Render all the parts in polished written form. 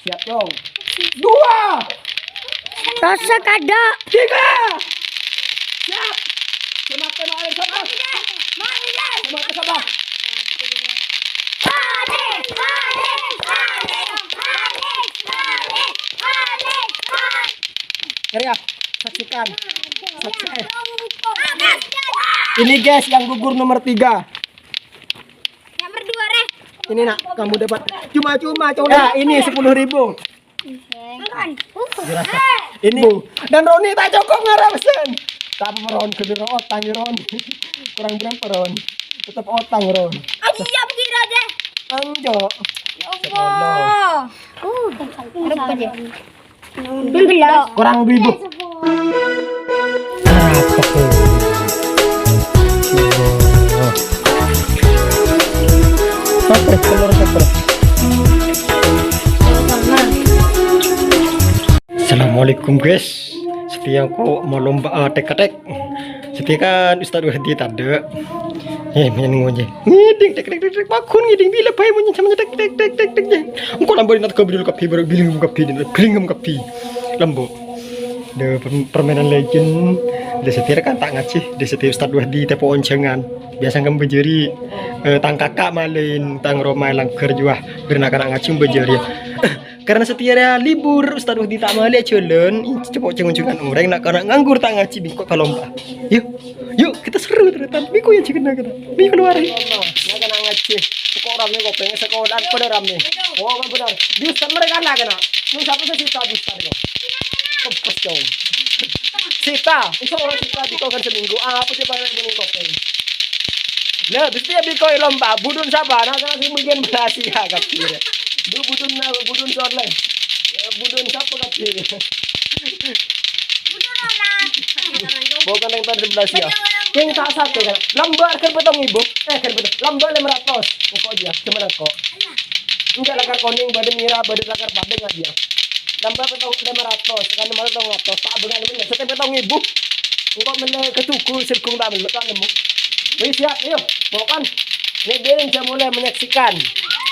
Siap dong. 2. Rasa kada. 3. Siap. Semakin air sabar. Semakin sabar. Karya, saksikan. Saksikan. Ini guys yang gugur nomor 3. Nomor 2 Reh. Ini nak, kamu dapat cuma-cuma coba. Ya, ini 10.000. Ini dan Roni tak cukup ngarasen. Tak meron kedua otang Ron. Kurang berapa Ron? Tetap otang Ron. Aji ya begitu aja. Anjo. Ya Allah. Berapa aja? Belum. Kurang 1.000. Apa tuh? Apa telur apa? Assalamualaikum guys. Setia kok mau lomba tek-tek. Setia kan Ustaz Wahdi tanda. Menyanyi aja. Ngiding tek bakun ngiding bila pai munyi sama tek. Engko lambo nak ke bidul kapi baru biling kapi. Lambo. De permainan legend. De setia kan tak ngaci. De setia Ustaz Wahdi tepo oncengan. Biasa kan bejeri tang kakak malin tang romai langker juah bernak-nak ngaci bejeri. Karena setiap libur Ustaz Wahdi tak malah jalan cepok cengun-cengun orang nak kena nganggur tak ngaji bingkok ke lomba. Yuk kita seru ternyata bingkok yang cikena kita bingkok luar nak kena ngaji kok ramai kok pengen sekolah pada ramai kan benar di Ustaz mereka lah kena nun siapa sih Sita di Ustaz kok kempes dong Sita itu orang Sita di kan seminggu apa sih banyak bening kopeng nah terus dia bingkok lomba budun siapa nak kena mungkin berhasil agak kira budun sorle. Budun siapa kapir? Budun lah. Bukan yang tadi belas ya. Yang tak satu kan. Lambar kan betong ibu. Kan betong. Lambar 500. Kok dia? Cuma kok. Enggak lakar koning badan mira badan lakar badeng aja. Lambar betong 500. Kan 500 tak benar benar. Setiap betong ibu. Engkau menang ketuku sirkung tak melekat nemu. Wih siap, ayo. Bukan. Ini dia yang mulai menyaksikan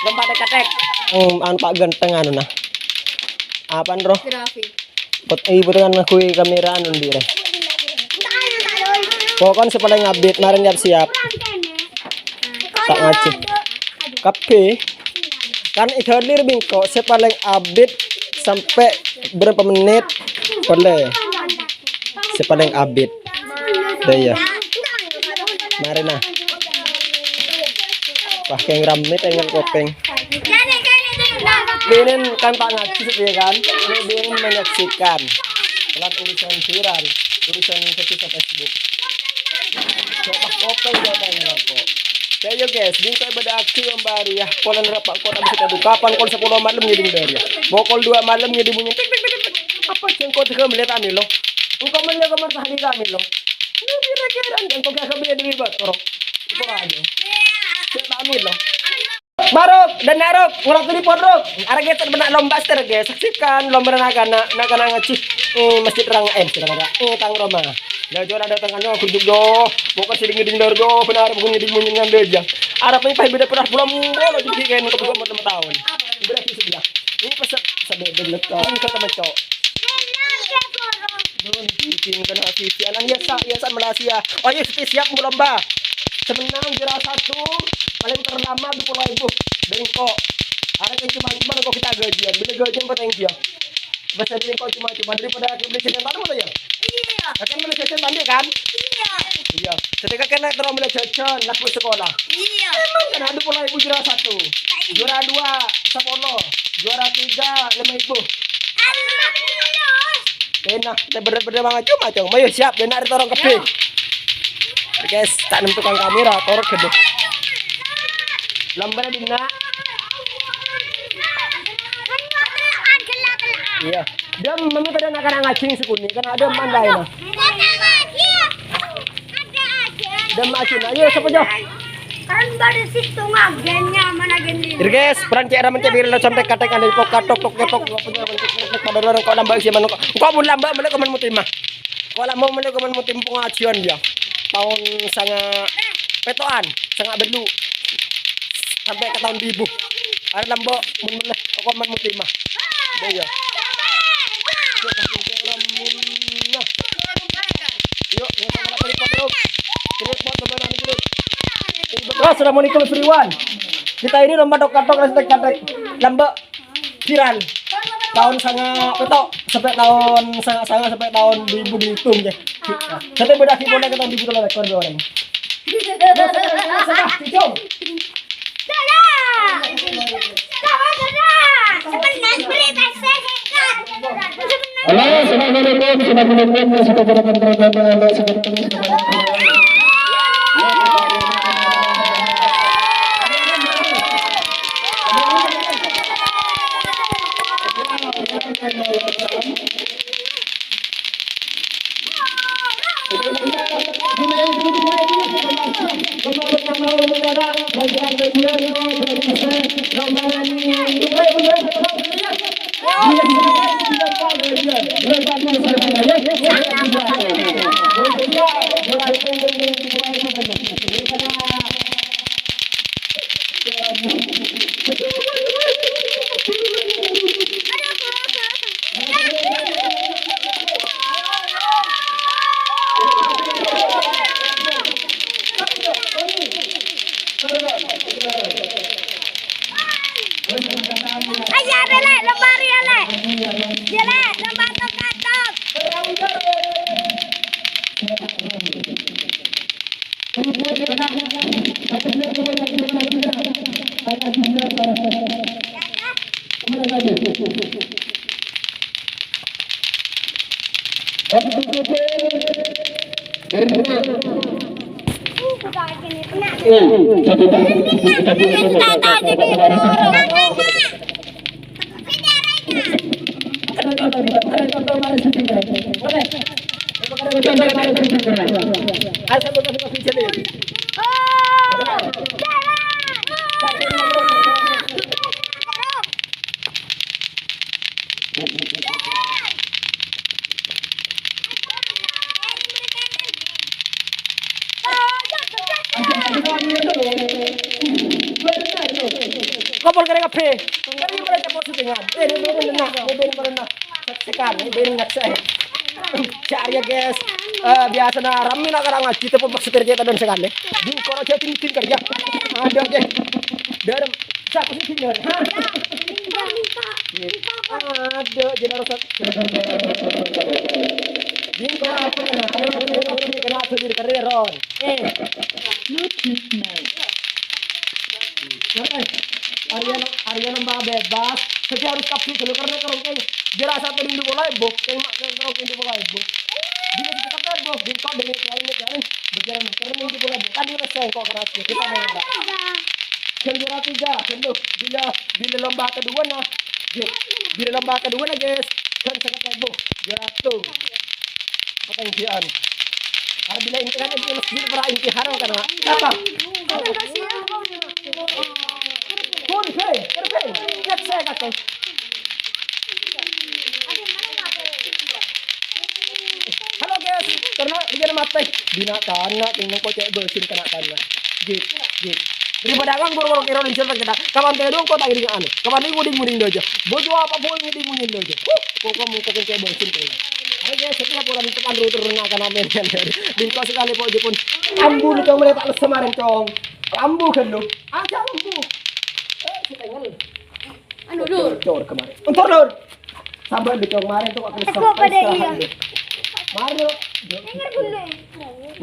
lomba tek-tek. Pak ganteng anu nah. Apaan roh? Grafik. Butuhan aku kamera anu dire. Pokoknya sepaling update marin siap. Tak ngaji. Kape. Kan ikhalir bingko sepaling update sampai berapa menit boleh. Sepaling update. Deh ya. Mari nah. Pakai rame dengan kopeng. Binin kan tak ngaji ya kan? Binin menyaksikan. Pelan urusan viral, urusan ketika Facebook. Coba kopeng jawabannya kok. Saya guys, din saya beda aksi yang baru ya. Polan rapak kok tak bisa kapan kol 10 malam jadi dari ya. Bokol 2 malam jadi bunyi. Apa sih kau tega melihat kami loh? Engkau melihat kamar tadi kami loh. Ini kira-kira engkau gak kami dari batok. Itu aja. Kami loh. Barok dan narok ulang tadi podrok arah kita benak lomba ster guys saksikan lomba nak ngaci masjid rang sedang ada tang Roma dah juara datangannya kunjuk do bukan seding dorgo benar bukan ngiding munyin aja arah pengen beda pernah pulang bola jadi kayak nuker 2 tahun berarti sebelah ini peset sampai belet kata macok don bikin kena sisi anan biasa Malaysia oh iya siap lomba semenang juara 1 paling terlama 20.000 bengkok ada yang cuma kok kita gajian bila gajian peteng dia bahasa bengkok cuma daripada beli jajan tadi mana ya akan beli jajan tadi kan iya ketika kena terus beli jajan laku sekolah emang kan ada 20.000 juara 1 juara 2 10 juara 3 5.000 enak kita bener-bener banget cuma ayo siap benar orang kepe guys tak nentukan kamera torok gede lambar dina iya dia mami pada nak ngacing sekuni kan ada mandai nah ada macin ayo siapa jauh kan baru situ ngagennya mana geni guys peran cek ramen cek bila sampai katek ada kok katok punya pada orang kau lambat sih mana kau mau lambat mana kau mau timah kalau mau mana kau mau tim pengajian dia tahun sangat petoan sangat belu sampai ke tahun 2000 ada lambok mun kok man mutimah Iya. Yuk, kasih ke ramuna. Yuk, yang sama nak tripod dulu. Tripod sebenarnya dulu. Assalamualaikum everyone. Kita ini lomba dok-dok katek lomba viral. Tahun sanga petok sampai tahun sanga sampai tahun 2000 dihitung je. Kita beda kibon ke tahun 2000 lah rekor orang. Jom. Halo, assalamualaikum. Ayah bela lembar ya le. Ya le lembar katok. Kopol kare kape. Kare ni mereka pot syutingan. Ini benar nak. Sekarang ini nak saya. Cari ya guys. Biasa na rami nak karang kita pun maksud kerja dan sekali. Di kono jadi tim kerja. Ada je. Dalam siapa sih timnya? Ada jenar sat. Di kono apa kena sendiri kareron. Arian mbak bebas. Jadi harus kapsul dulu karena kalau kayak jerasa tadi di bola ibu, kayak kalau di bola ibu. Dia di tempat ibu, di kau dengan kalian ini berjalan karena di bola ibu. Tadi selesai kok keras kita mau ada. Juara 3, kenduk. Bila lomba kedua nah, bila lomba kedua nah guys, kan sangat ibu jatuh. Pertanyaan. Hari bila intihan itu lebih para intihan kan apa? Lihat saya kata. Halo guys, karena dia mati bina tanah tinggal kocek bersin kena tanah. Git. Daripada kang boro-boro kira di sana kita. Kapan teh dong kok tak gini anu. Kapan ini muding aja. Bojo apa pun muding aja. Kok kamu kocek bersin tuh. Halo guys, setelah pulang tekan turun akan amen kan. Bingko sekali po pun. Ambu nih cong mereka semarin cong. Ambu kan lu. Aja ambu. Anu dur. Cor kemarin. Untuk dur. Sampai di kemarin tuh aku pada iya. Mari lu.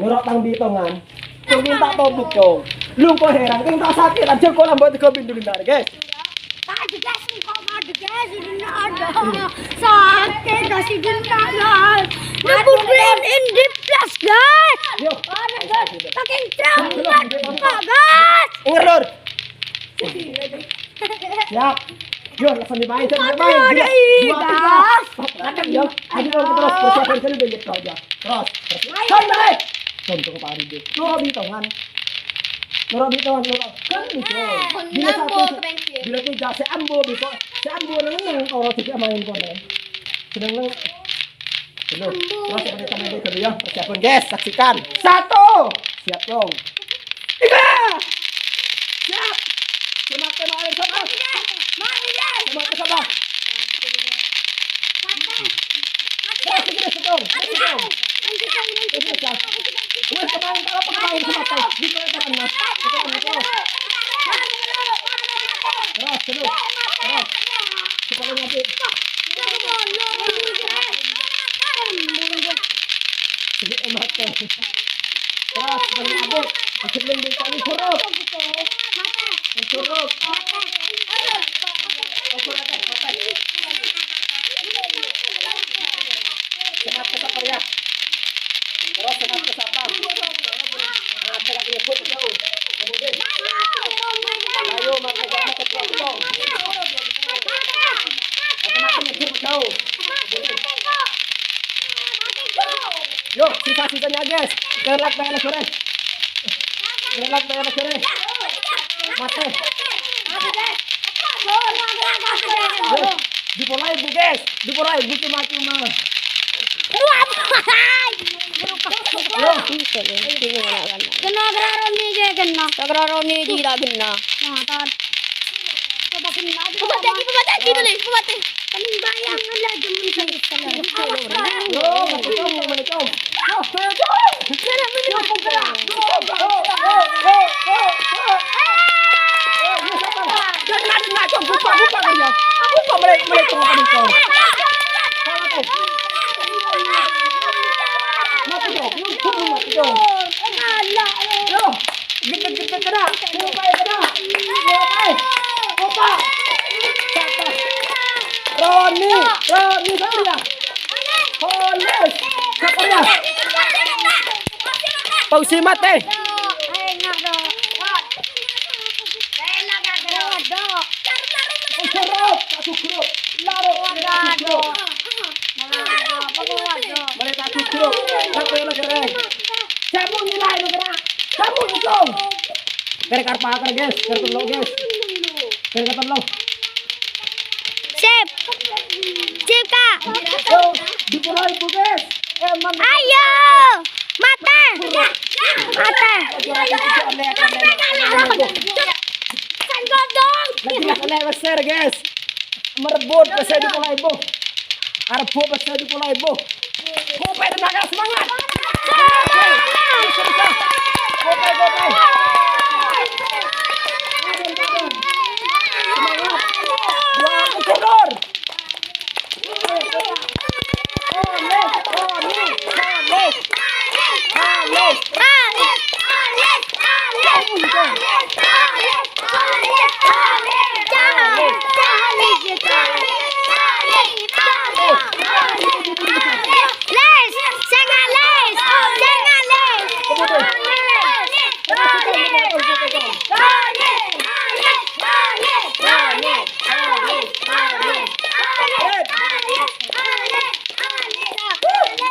Nurut tang ditongan. Cong minta tobuk cong. Lu kok heran kan tak sakit aja kok lambat ke pintu bentar guys. Tak ada kok ada guys ini ada. Sakit kasih gentar. Aku brain in the plus guys. Yo. Pakai cepat guys. Ingat dur. Siap. Yo, langsung dimain, Ada Gila. gas. Akan yo. Ayo dong terus persiapan sini udah gitu aja. Terus. Hai, balik. Contoh ke pari deh. Nurut ditongan. Kan itu. Bila satu. Bila tiga seambo bisa. Seambo nang kalau tidak main konen. Sedang nang. Terus kita main dulu ya. Persiapan guys, saksikan. 1. Siap dong. 3. Siap. Semakin main sama. Semakin sama. Cong. Wes kemarin kalau pemain semata. Di pelan Mas. Terus. Terus. Supaya ngapit. Sige emat. Terus ngapit. Sebelum dikali surup. Surup. Semat ke ya. Terus semat ke sapa. Ada lagi pun jauh. Kemudian ayo makan sama ke potong. Makan nyebur jauh. Yuk, sisa-sisanya guys. Kelak bayar sore. Kelak bayar sore. Mate. Dipulai bu guys. Dipulai bu cuma-cuma. Kena geraroni je kena. Geraroni tidak kena. Nah, tar. Coba kena. Pemati dulu, pemati. Kami bayang lah jemun sakit salah. Yo, macam. Roni saya. Holes. Siapa ya? Pausi mate. Sip. Sip Kak. Dipulai bu guys. Ayo. Mate. Mate. Kan godong. Lagi besar guys. Merebut besar dipulai bu. Arbo besar dipulai bu. Kopay tenaga semangat. Kopay. Turun.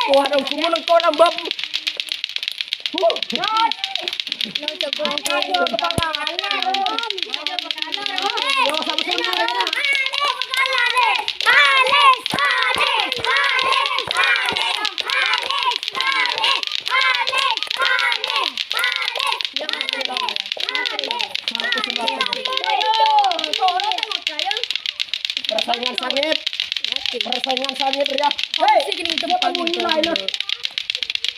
Wah, dong kumulang ko ng bab. Persaingan sangit ya. Hei, tempat bunyi lain.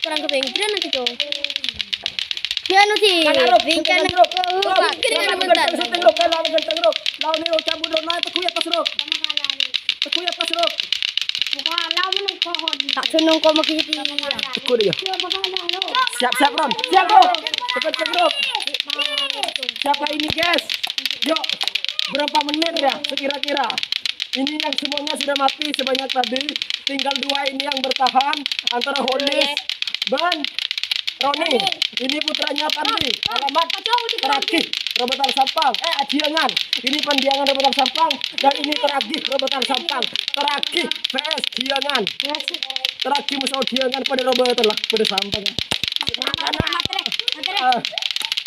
Kurang kepikiran nanti tuh. Ya nu sih. Bingkan Lawan ni cabut dona tekuyat pasrok. Tekuyat pasrok. Tak seneng kau makin itu. Teku dia. Siap Ron. Siap bro. Cepat bro. Siapa ini guys? Yuk. Berapa menit ya sekira-kira? Ini yang semuanya sudah mati sebanyak tadi. Tinggal dua ini yang bertahan antara Holis dan Roni. Ini putranya tadi. Alamat terakhir Robotan Sampang. Adiangan. Ini pendiangan Robotan Sampang dan ini terakhir Robotan Sampang. Terakhir PS Diangan. Terakhir musuh Diangan pada Robotan lah pada Sampang.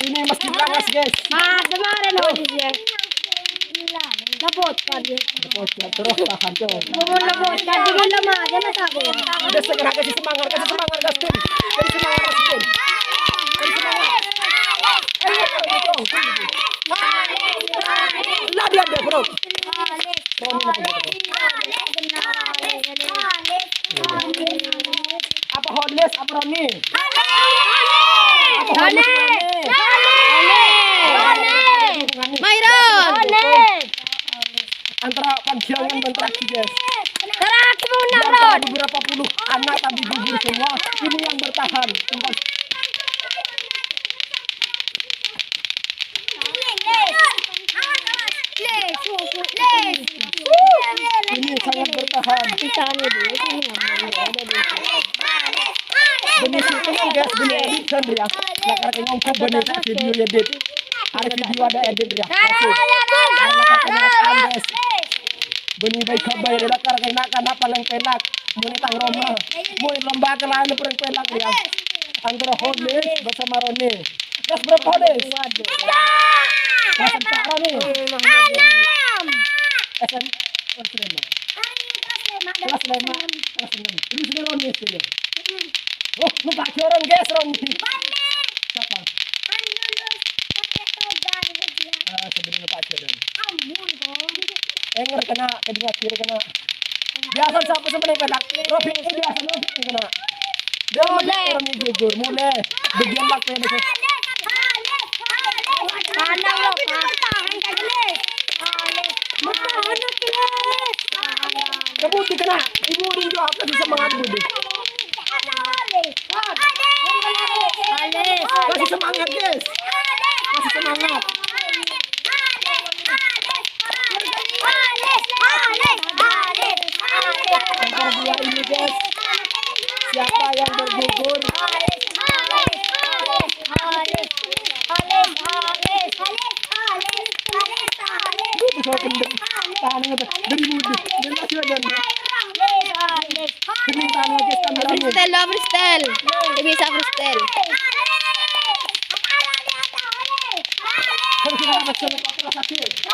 Ini meski bangas guys. Kemarin Holis ya. Lapot tadi. Terus tahan coba. Lapot tadi kan lama aja na sabi. Udah segera kasih semangat Gastin. Kasih semangat Gastin. Kasih semangat. Lah dia deh bro. guys, apa Roni? Myron. Antara panjangan dan terakhir guys. Terakhir menang, Ada Ron. beberapa puluh anak tadi gugur semua. Ini yang bertahan. Ini sangat bertahan. Benih situ kan guys, benih edit kan ya. Lakar ngomong benih video edit. Ada video ada edit ya. Guys. Benih baik kabar lakar kena paling penak. Mulai tang Roma. Mulai lomba kelahan paling penak ya. Antara Holis bersama Roni. Gas berapa Holis? Gas empat Roni. SM kelas 5. Kelas 5. Kelas 6. Ini sudah Roni ya. Oh, lupa orang guys Roni. Siapa? Sebenarnya Pak Jodan. Enger kena, kedua kiri kena. Biasa siapa sebenarnya kena? Robin itu biasa Robin kena. Dia mulai orang yang gugur, mulai. Bagian lak pengen itu. Kebudi kena. Ibu rindu apa sih semangat budi? Kasih semangat guys. Kasih semangat. Antara dua ini guys, siapa yang bergugur? Bisa kendeng, tahan nggak? Dari mudik, dan masih ada. Kening tahan guys kameranya. Freestyle lah, freestyle. Dia bisa freestyle. Kalau kita macam terasa sakit.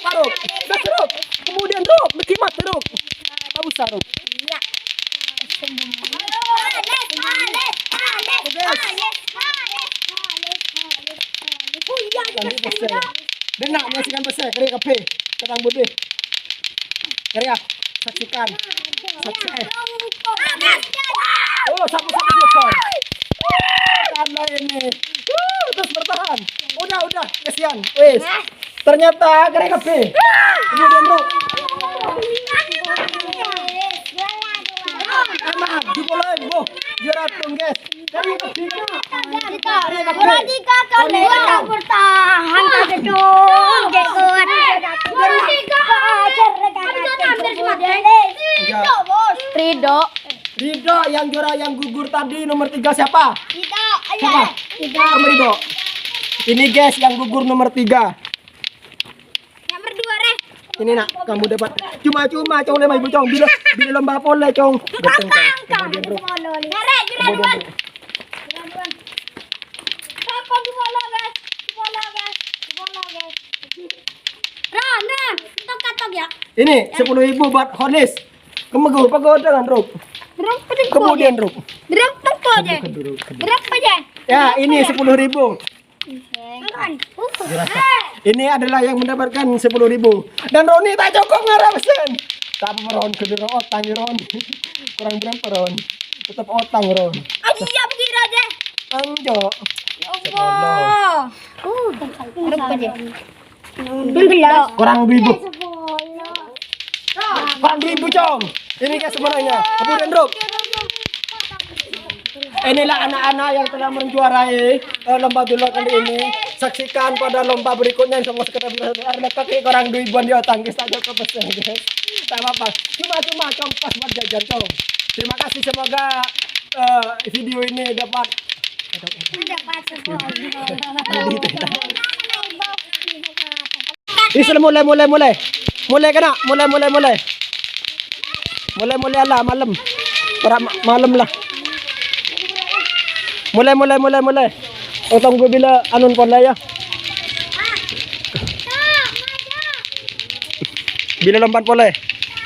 Paruk, teruk, kemudian teruk, berkimat teruk. Bagus teruk. Dengar menyaksikan besar kerja kafe, ketang budi. Kerja, saksikan, saksikan. Oh, sapu-sapu sokon. Karena ini, terus bertahan. Udah, kesian. Wes, ternyata kerja kafe. Kemudian bro. Emang, dimulai bu, juara tung guys. Dari ketiga. Bertahan Ridho yang juara yang gugur tadi nomor 3 siapa? Siapa? Nomor Ridho. Ini guys yang gugur nomor 3. Ini nak kamu dapat cuma cong lemah ibu cong bila lomba pole cong. Betul kan? Kemudian bro. Ini 10.000 buat Honis. Kemegur pagoda dengan Ruk. Kemudian Ruk. Ya ini 10.000. Ini adalah yang mendapatkan 10.000. Dan Roni tak cukup ngarah pesen. Tak Ron kedua otang Ron. Kurang berapa Ron? Tetap otang Ron. Iya begitu aja. Anjo. Kurang 2.000. Kurang 2.000 cong. Ini guys sebenarnya. Kemudian Ruk. Inilah anak-anak yang telah menjuarai lomba dulu kali ini. Saksikan pada lomba berikutnya yang semua sekedar ada kaki orang 2.000-an di otang guys. Tak cukup pesen guys. Tak apa-apa. Cuma cong pas buat jajan cong. Terima kasih, semoga video ini dapat Isla mulai kena mulai lah malam malam lah mulai otong gue bila anun pon lah ya bila lompat boleh